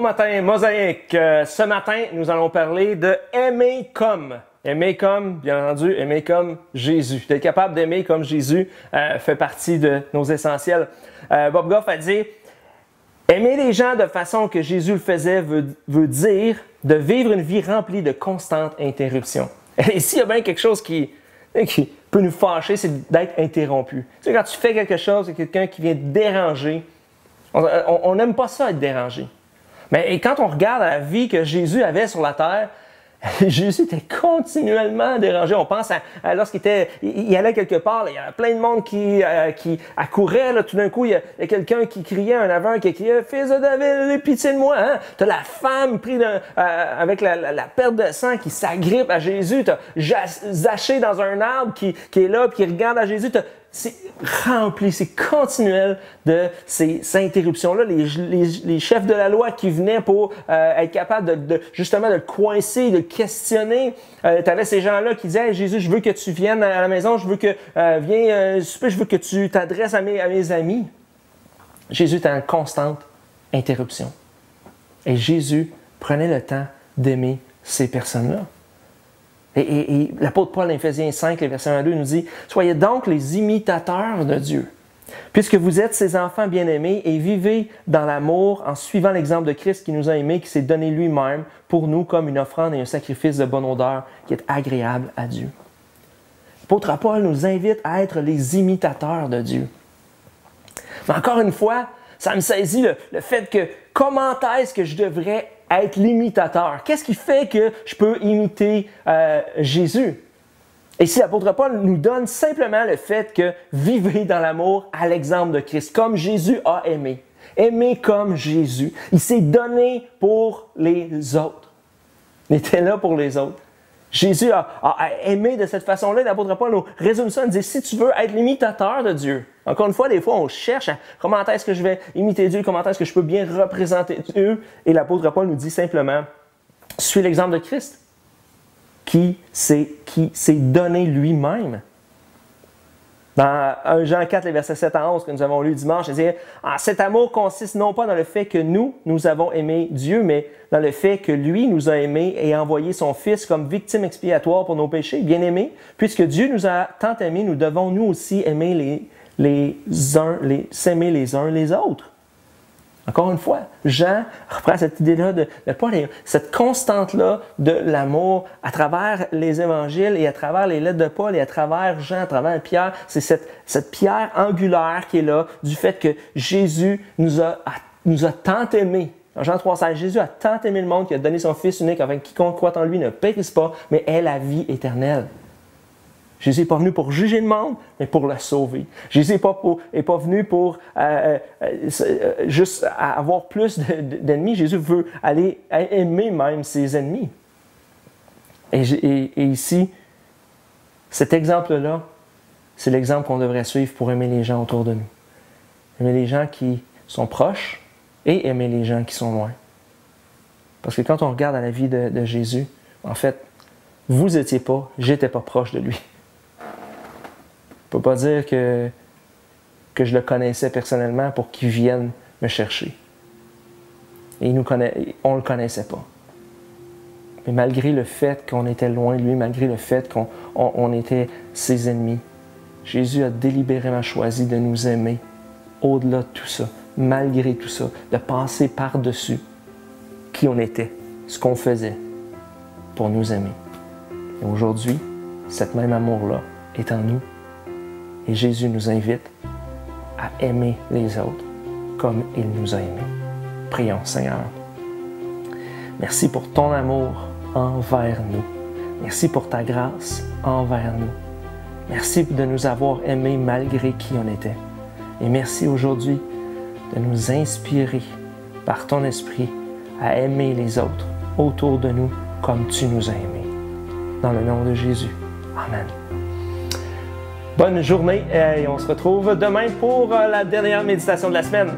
matin, Mosaïque. Ce matin, nous allons parler de aimer comme. Aimer comme, bien entendu, aimer comme Jésus. D'être capable d'aimer comme Jésus fait partie de nos essentiels. Bob Goff a dit, aimer les gens de façon que Jésus le faisait veut dire de vivre une vie remplie de constantes interruptions. Et s'il y a bien quelque chose qui peut nous fâcher, c'est d'être interrompu. Tu sais, quand tu fais quelque chose et quelqu'un qui vient te déranger, on n'aime pas ça être dérangé. Mais quand on regarde la vie que Jésus avait sur la terre, Jésus était continuellement dérangé. On pense à lorsqu'il allait quelque part, là, il y avait plein de monde qui accourait. Là, tout d'un coup, il y a quelqu'un qui criait, un aveugle qui criait « Fils de David, aie pitié de moi! Hein? » Tu as la femme prise avec la perte de sang qui s'agrippe à Jésus. Tu as Zachée dans un arbre qui est là et qui regarde à Jésus. C'est rempli, c'est continuel de ces interruptions-là. Les chefs de la loi qui venaient pour être capables justement de le coincer, de le questionner. Tu avais ces gens-là qui disaient hey, « Jésus, je veux que tu viennes à la maison, je veux que viens souper, je veux que tu t'adresses à mes amis. » Jésus était en constante interruption. Et Jésus prenait le temps d'aimer ces personnes-là. Et l'apôtre Paul, en Éphésiens 5, le verset 1 à 2, nous dit « Soyez donc les imitateurs de Dieu, puisque vous êtes ses enfants bien-aimés et vivez dans l'amour en suivant l'exemple de Christ qui nous a aimés, qui s'est donné lui-même pour nous comme une offrande et un sacrifice de bonne odeur qui est agréable à Dieu. » L'apôtre Paul nous invite à être les imitateurs de Dieu. Mais encore une fois, ça me saisit le fait que comment est-ce que je devrais être l'imitateur? Qu'est-ce qui fait que je peux imiter Jésus? Et ici, l'apôtre Paul nous donne simplement le fait que vivez dans l'amour à l'exemple de Christ, comme Jésus a aimé. Aimer comme Jésus. Il s'est donné pour les autres. Il était là pour les autres. Jésus a aimé de cette façon-là. L'apôtre Paul nous résume ça. Il dit, si tu veux être l'imitateur de Dieu, encore une fois, des fois, on cherche à comment est-ce que je vais imiter Dieu, comment est-ce que je peux bien représenter Dieu. Et l'apôtre Paul nous dit simplement, suis l'exemple de Christ, qui s'est donné lui-même. Dans 1 Jean 4, les versets 7 à 11 que nous avons lu dimanche, il dit « Cet amour consiste non pas dans le fait que nous avons aimé Dieu, mais dans le fait que lui nous a aimés et a envoyé son Fils comme victime expiatoire pour nos péchés. Bien-aimés, puisque Dieu nous a tant aimés, nous devons nous aussi aimer s'aimer les uns les autres. » Encore une fois, Jean reprend cette idée-là de Paul, cette constante-là de l'amour à travers les évangiles et à travers les lettres de Paul et à travers Jean, à travers Pierre. C'est cette pierre angulaire qui est là du fait que Jésus nous a tant aimés. En Jean 3,16, Jésus a tant aimé le monde qu'il a donné son Fils unique afin que quiconque croit en lui ne périsse pas, mais ait la vie éternelle. Jésus n'est pas venu pour juger le monde, mais pour le sauver. Jésus n'est pas venu pour juste avoir plus d'ennemis. Jésus veut aller aimer même ses ennemis. Et ici, cet exemple-là, c'est l'exemple qu'on devrait suivre pour aimer les gens autour de nous. Aimer les gens qui sont proches et aimer les gens qui sont loin. Parce que quand on regarde à la vie de Jésus, en fait, vous n'étiez pas, j'étais pas proche de lui. Je ne peux pas dire que je le connaissais personnellement pour qu'il vienne me chercher. Et on ne le connaissait pas. Mais malgré le fait qu'on était loin de lui, malgré le fait qu'on était ses ennemis, Jésus a délibérément choisi de nous aimer au-delà de tout ça, malgré tout ça, de passer par-dessus qui on était, ce qu'on faisait pour nous aimer. Et aujourd'hui, cet même amour-là est en nous. Et Jésus nous invite à aimer les autres comme il nous a aimés. Prions, Seigneur. Merci pour ton amour envers nous. Merci pour ta grâce envers nous. Merci de nous avoir aimés malgré qui on était. Et merci aujourd'hui de nous inspirer par ton esprit à aimer les autres autour de nous comme tu nous as aimés. Dans le nom de Jésus. Amen. Bonne journée et on se retrouve demain pour la dernière méditation de la semaine.